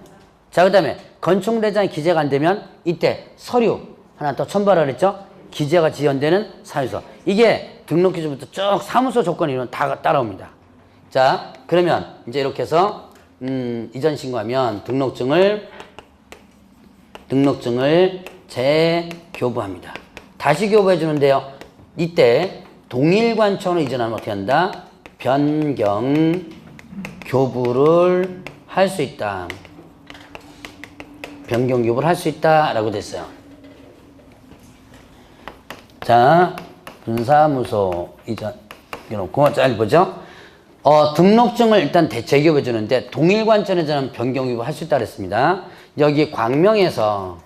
자, 그 다음에 건축물대장에 기재가 안 되면 이때 서류 하나 더 첨부하라 그랬죠? 기재가 지연되는 사유서. 이게 등록 기준부터 쭉 사무소 조건이 다 따라옵니다. 자, 그러면 이제 이렇게 해서 이전 신고하면 등록증을 재교부합니다. 다시 교부해 주는데요. 이때 동일관청으로 이전하면 어떻게 한다? 변경 교부를 할 수 있다. 변경 교부를 할 수 있다라고 됐어요. 자, 분사무소 이전 이렇게 잘 보죠. 등록증을 일단 재교부해 주는데 동일관청에서는 변경 교부 할 수 있다 그랬습니다. 여기 광명에서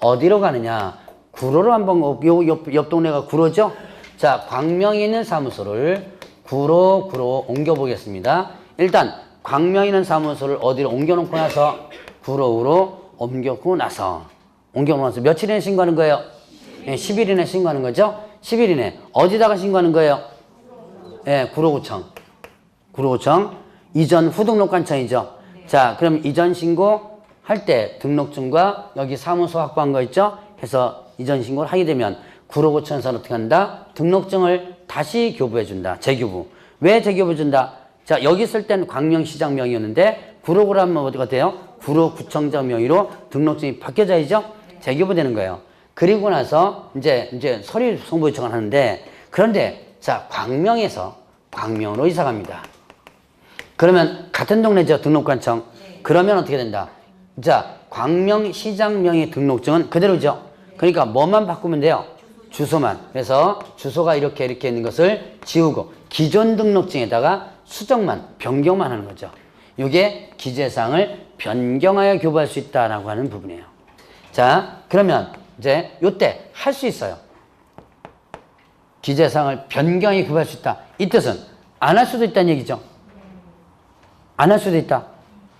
어디로 가느냐? 구로로 한번 옆 동네가 구로죠? 자, 광명에 있는 사무소를 구로 옮겨 보겠습니다. 일단 광명에 있는 사무소를 어디로 옮겨 놓고 나서 구로로 옮겨놓고 나서 며칠 이내 신고하는 거예요? 네, 10일 이내 신고하는 거죠? 10일 이내. 어디다가 신고하는 거예요? 예, 구로구청. 이전 후등록관청이죠. 자, 그럼 이전 신고 할 때 등록증과 여기 사무소 확보한 거 있죠? 해서 이전 신고를 하게 되면 구로구청에서는 어떻게 한다? 등록증을 다시 교부해 준다. 재교부. 왜 재교부해 준다? 자, 여기 있을 땐 광명시장 명의였는데 구로구로 하면 어디가 돼요? 구로구청장 명의로 등록증이 바뀌어져야죠? 재교부되는 거예요. 그리고 나서 이제 서류 송부 요청을 하는데, 그런데 자, 광명에서 광명으로 이사 갑니다. 그러면 같은 동네죠, 등록관청. 그러면 어떻게 된다? 자, 광명시장 명의 등록증은 그대로죠. 그러니까 뭐만 바꾸면 돼요? 주소만. 그래서 주소가 이렇게 있는 것을 지우고 기존 등록증에다가 수정만, 변경만 하는 거죠. 이게 기재사항을 변경하여 교부할 수 있다라고 하는 부분이에요. 자, 그러면 이제 요때 할 수 있어요. 기재사항을 변경하여 교부할 수 있다. 이 뜻은 안 할 수도 있다는 얘기죠. 안 할 수도 있다.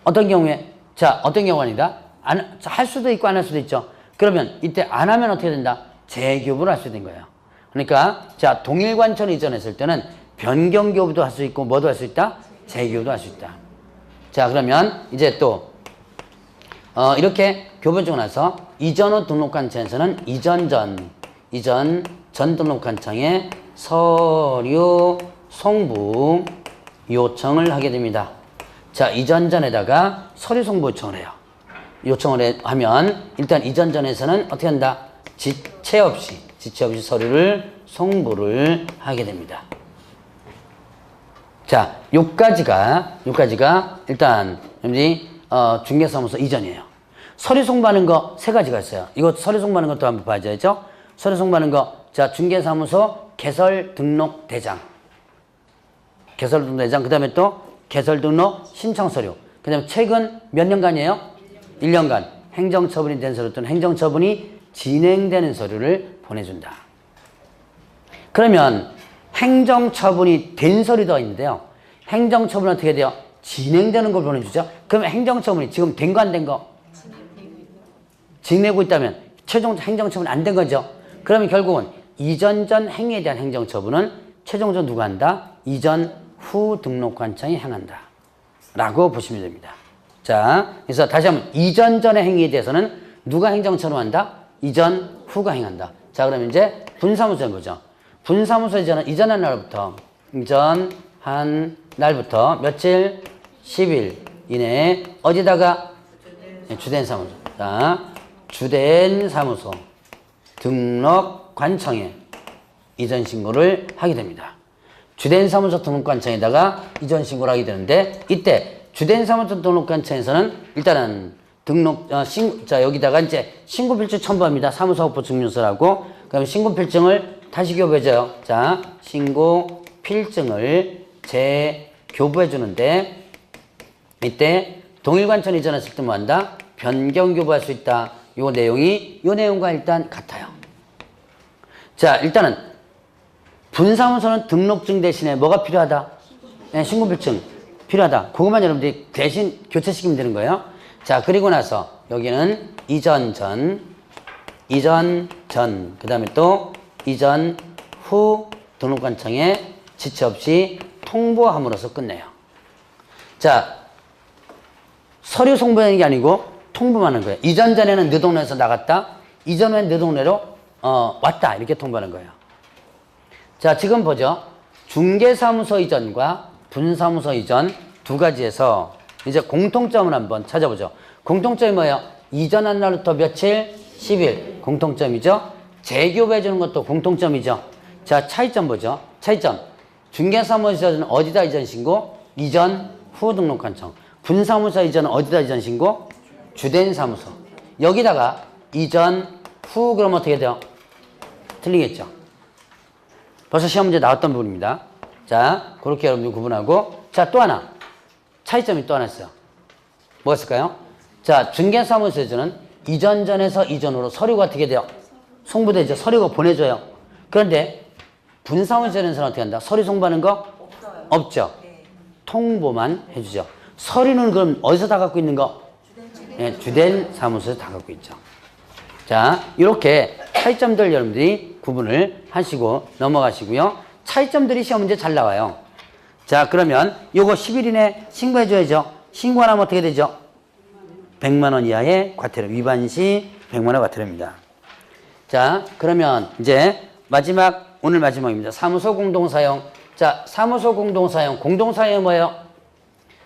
어떤 경우에? 자, 어떤 경우가 아니다. 할 수도 있고 안 할 수도 있죠. 그러면 이때 안 하면 어떻게 된다? 재교부를 할 수 있는 거예요. 그러니까 자, 동일관청 이전했을 때는 변경교부도 할 수 있고 뭐도 할 수 있다? 재교부도 할 수 있다. 자, 그러면 이제 또 이렇게 교부해주고 나서 이전 후 등록관청에서는 이전 전 등록관청에 서류 송부 요청을 하게 됩니다. 자, 이전 전에다가 서류 송부 요청을 해요. 하면 일단 이전전에서는 어떻게 한다? 지체 없이 서류를 송부를 하게 됩니다. 자, 요까지가 일단 중개사무소 이전이에요. 서류 송부하는 거 세 가지가 있어요. 이거 서류 송부하는 것도 한번 봐야죠. 서류 송부하는 거, 자, 중개사무소 개설 등록 대장. 개설 등록 대장, 그 다음에 또 개설 등록 신청 서류. 그 다음에 최근 몇 년간이에요? 1년간. 행정처분이 된 서류 또는 행정처분이 진행되는 서류를 보내준다. 그러면 행정처분이 된 서류도 있는데요. 행정처분은 어떻게 돼요? 진행되는 걸 보내주죠. 그러면 행정처분이 지금 된 거 안 된 거? 진행되고 있다면 최종 행정처분이 안 된 거죠. 그러면 결국은 이전 전 행위에 대한 행정처분은 최종적으로 누가 한다? 이전 후 등록관청이 행한다. 라고 보시면 됩니다. 자, 그래서 다시 한번 이전 전의 행위에 대해서는 누가 행정처분한다? 이전 후가 행한다. 자, 그러면 이제 분사무소에 보죠. 분사무소 이전은 이전한 날부터 며칠? 10일 이내에 어디다가? 주된 사무소. 자, 주된 사무소 등록관청에 이전 신고를 하게 됩니다. 주된 사무소 등록관청에다가 이전 신고를 하게 되는데, 이때 주된 사무소 등록관청에서는 일단은 자, 여기다가 이제 신고필증 첨부합니다. 사무소업부 증명서라고. 그럼 신고필증을 다시 교부해줘요. 자, 신고필증을 재교부해 주는데, 이때 동일관청 이전했을 때 뭐 한다? 변경 교부할 수 있다. 요 내용과 일단 같아요. 자, 일단은 분사무소는 등록증 대신에 뭐가 필요하다? 네, 신고필증 필요하다. 그것만 여러분들이 대신 교체시키면 되는 거예요. 자, 그리고 나서 여기는 이전 전, 그 다음에 또 이전 후 등록관청에 지체 없이 통보함으로써 끝내요. 자, 서류 송부하는 게 아니고 통보하는 거예요. 이전 전에는 너 동네에서 나갔다. 이전 후엔 너 동네로 왔다. 이렇게 통보하는 거예요. 자, 지금 보죠. 중개사무소 이전과 분사무소 이전 두 가지에서 이제 공통점을 한번 찾아보죠. 공통점이 뭐예요? 이전한 날부터 며칠? 10일. 공통점이죠. 재교부해 주는 것도 공통점이죠. 자, 차이점 보죠. 차이점. 중개사무소 이전은 어디다 이전 신고? 이전 후 등록관청. 분사무소 이전은 어디다 이전 신고? 주된 사무소. 여기다가 이전 후 그러면 어떻게 돼요? 틀리겠죠. 벌써 시험 문제 나왔던 부분입니다. 자, 그렇게 여러분들 구분하고. 자, 또 하나. 차이점이 또 하나 있어요. 뭐가 있을까요? 자, 중개사무소 이전은 이전 전에서 이전으로 서류가 어떻게 돼요? 송부되죠. 서류가 보내줘요. 그런데 분사무소 이전에서는 어떻게 한다? 서류 송부하는 거? 없죠. 통보만 해주죠. 서류는 그럼 어디서 다 갖고 있는 거? 네, 주된 사무소에서 다 갖고 있죠. 자, 이렇게 차이점들 여러분들이 구분을 하시고 넘어가시고요. 차이점들이 시험 문제 잘 나와요. 자, 그러면 요거 10일 이내 신고해줘야죠. 신고 안 하면 어떻게 되죠? 100만 원 이하의 과태료. 위반 시 100만 원 과태료입니다. 자, 그러면 이제 오늘 마지막입니다. 사무소 공동사용. 자, 사무소 공동사용. 공동사용이 뭐예요?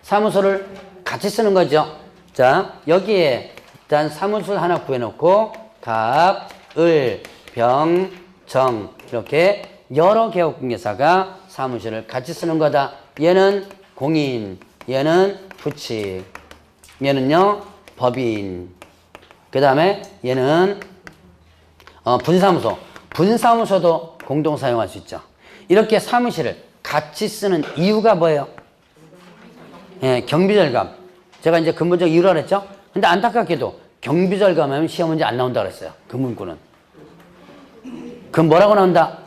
사무소를 같이 쓰는 거죠. 자, 여기에 일단 사무소를 하나 구해놓고 갑, 을, 병, 정 이렇게 여러 개업공개사가 사무실을 같이 쓰는 거다. 얘는 공인, 얘는 부칙, 얘는요 법인, 그 다음에 얘는 분사무소. 분사무소도 공동 사용할 수 있죠. 이렇게 사무실을 같이 쓰는 이유가 뭐예요? 예, 경비절감. 제가 이제 근본적 이유라 그랬죠? 근데 안타깝게도 경비절감하면 시험 문제 안 나온다 그랬어요. 그 문구는. 그럼 뭐라고 나온다?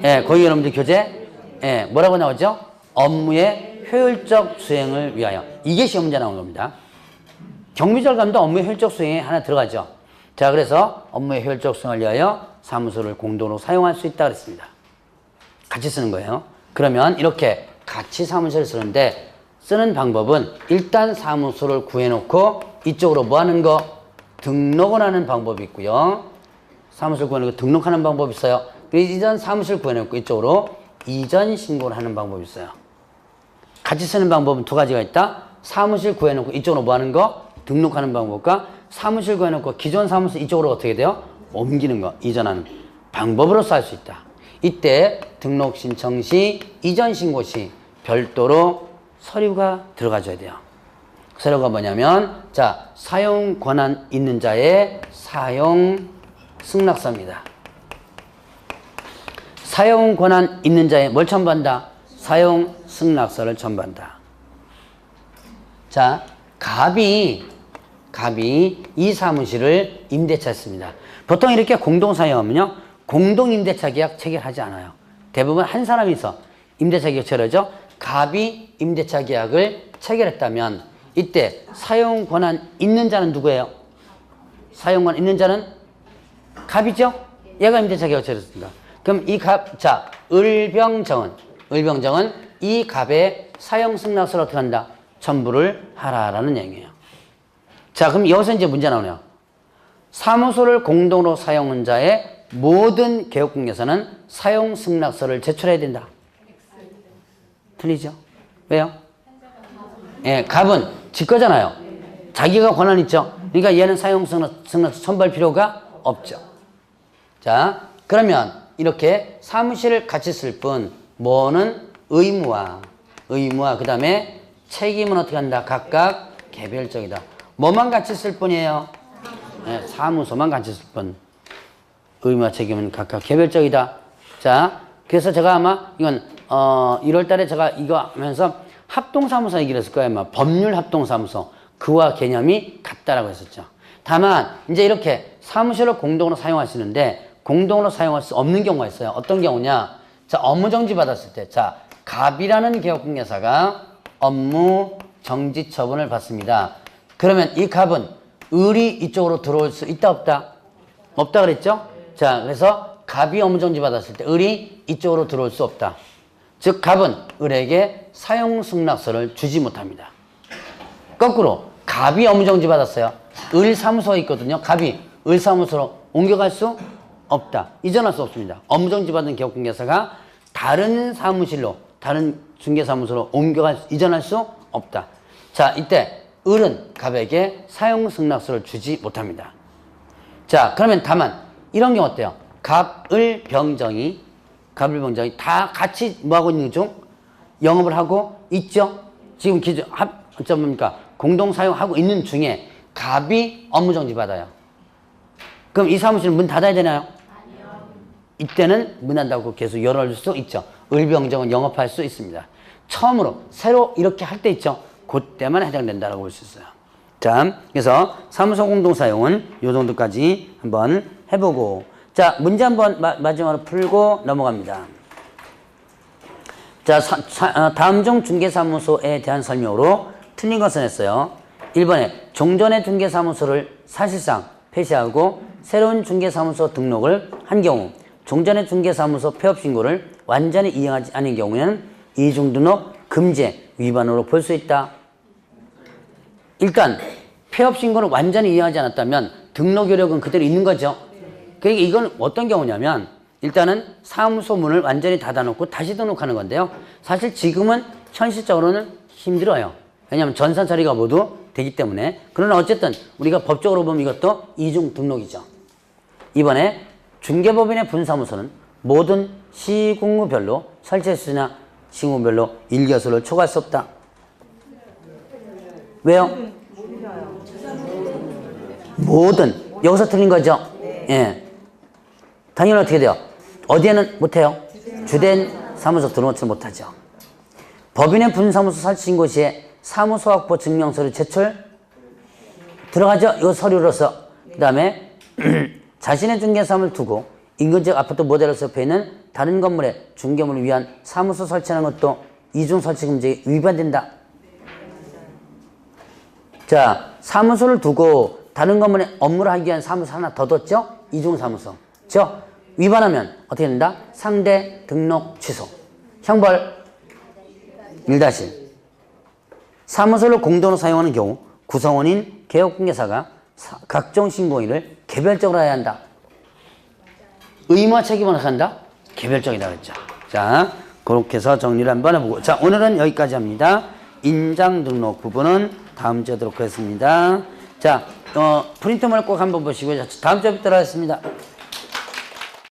예, 거기 여러분들 교재? 예, 뭐라고 나오죠? 업무의 효율적 수행을 위하여. 이게 시험 문제 나온 겁니다. 경비절감도 업무의 효율적 수행에 하나 들어가죠. 자, 그래서 업무의 효율적 수행을 위하여 사무소를 공동으로 사용할 수 있다 그랬습니다. 같이 쓰는 거예요. 그러면 이렇게 같이 사무소를 쓰는데 쓰는 방법은 일단 사무소를 구해놓고 이쪽으로 뭐 하는 거? 등록을 하는 방법이 있고요. 사무소를 구해놓고 등록하는 방법이 있어요. 이전 사무실 구해놓고 이쪽으로 이전 신고를 하는 방법이 있어요. 같이 쓰는 방법은 두 가지가 있다. 사무실 구해놓고 이쪽으로 뭐 하는 거? 등록하는 방법과 사무실 구해놓고 기존 사무소 이쪽으로 어떻게 돼요? 옮기는 거, 이전하는 방법으로서 할 수 있다. 이때 등록 신청 시, 이전 신고 시 별도로 서류가 들어가줘야 돼요. 그 서류가 뭐냐면, 자, 사용 권한 있는 자의 사용 승낙서입니다. 사용 권한 있는 자의 뭘 첨부한다? 사용 승낙서를 첨부한다. 자, 갑이 이 사무실을 임대차 했습니다. 보통 이렇게 공동 사용하면요, 공동 임대차 계약 체결하지 않아요. 대부분 한 사람이 있어 임대차 계약 체결하죠. 갑이 임대차 계약을 체결했다면 이때 사용 권한 있는 자는 누구예요? 사용 권한 있는 자는 갑이죠. 얘가 임대차 계약 체결했습니다. 그럼 이 갑, 자, 을병정은 이 갑의 사용 승낙서를 어떻게 한다? 첨부를 하라라는 얘기예요. 자, 그럼 여기서 이제 문제 나오네요. 사무소를 공동으로 사용한 자의 모든 개업공개서는 사용 승낙서를 제출해야 된다. 틀리죠? 왜요? 예, 갑은 지 거잖아요. 자기가 권한 있죠. 그러니까 얘는 사용 승낙서 첨부할 필요가 없죠. 자, 그러면 이렇게 사무실을 같이 쓸 뿐 뭐는 의무와 그 다음에 책임은 어떻게 한다? 각각 개별적이다. 뭐만 같이 쓸 뿐이에요? 네, 사무소만 같이 쓸 뿐. 의무와 책임은 각각 개별적이다. 자, 그래서 제가 아마 이건 1월 달에 제가 이거 하면서 합동사무소 얘기를 했을 거예요. 아마 법률 합동사무소. 그와 개념이 같다라고 했었죠. 다만 이제 이렇게 사무실을 공동으로 사용하시는데 공동으로 사용할 수 없는 경우가 있어요. 어떤 경우냐? 자, 업무 정지 받았을 때, 자, 갑이라는 개업공개사가 업무 정지 처분을 받습니다. 그러면 이 갑은 을이 이쪽으로 들어올 수 있다 없다? 없다 그랬죠? 자, 그래서 갑이 업무 정지 받았을 때 을이 이쪽으로 들어올 수 없다. 즉 갑은 을에게 사용 승낙서를 주지 못합니다. 거꾸로 갑이 업무 정지 받았어요. 을 사무소에 있거든요. 갑이 을 사무소로 옮겨갈 수 없다. 이전할 수 없습니다. 업무 정지 받은 개업공개사가 다른 사무실로, 다른 중개사무소로 이전할 수 없다. 자, 이때 을은 갑에게 사용 승낙서를 주지 못합니다. 자, 그러면 다만 이런 경우 어때요? 갑을 병정이 다 같이 뭐하고 있는 중? 영업을 하고 있죠? 지금 기존 뭡니까? 공동 사용하고 있는 중에 갑이 업무 정지 받아요. 그럼 이 사무실은 문 닫아야 되나요? 아니요. 이때는 문 닫고 계속 열어줄 수 있죠. 을병정은 영업할 수 있습니다. 처음으로 새로 이렇게 할 때 있죠. 그때만 해당된다라고 볼 수 있어요. 자, 그래서 사무소 공동 사용은 요 정도까지 한번 해보고, 자, 문제 한번 마지막으로 풀고 넘어갑니다. 자, 다음 중 중개사무소에 대한 설명으로 틀린 것은 했어요. 1번에 종전의 중개사무소를 사실상 폐쇄하고 새로운 중개사무소 등록을 한 경우 종전의 중개사무소 폐업신고를 완전히 이행하지 않은 경우에는 이중등록 금지 위반으로 볼 수 있다. 일단 폐업신고를 완전히 이행하지 않았다면 등록 효력은 그대로 있는 거죠. 그러니까 이건 어떤 경우냐면 일단은 사무소 문을 완전히 닫아놓고 다시 등록하는 건데요. 사실 지금은 현실적으로는 힘들어요. 왜냐하면 전산 처리가 모두 되기 때문에. 그러나 어쨌든 우리가 법적으로 보면 이것도 이중 등록이죠. 이번에 중개법인의 분사무소는 모든 시공무별로 설치횟수나 시공무별로 일개소를 초과할 수 없다. 왜요? 모든. 여기서 틀린 거죠? 예. 당연히 어떻게 돼요? 어디에는 못해요? 주된 사무소 등록을 못하죠. 법인의 분사무소 설치인 곳에 사무소 확보 증명서를 제출 들어가죠? 이거 서류로서. 그 다음에 자신의 중개사무를 두고 인근 지역 아파트 모델로 옆에 있는 다른 건물에 중개물을 위한 사무소 설치하는 것도 이중 설치 금지에 위반된다. 자, 사무소를 두고 다른 건물에 업무를 하기 위한 사무소 하나 더 뒀죠? 이중 사무소. 그렇죠? 위반하면 어떻게 된다? 상대 등록 취소. 형벌 1-. 사무소를 공동으로 사용하는 경우 구성원인 개업공개사가 각종 신고일을 개별적으로 해야 한다. 의무와 책임을 한다? 개별적이다 그랬죠. 자, 그렇게 해서 정리를 한번 해보고. 자, 오늘은 여기까지 합니다. 인장 등록 부분은 다음 주에 하도록 하겠습니다. 자, 프린터만 꼭 한번 보시고 다음 주에 뵙도록 하겠습니다.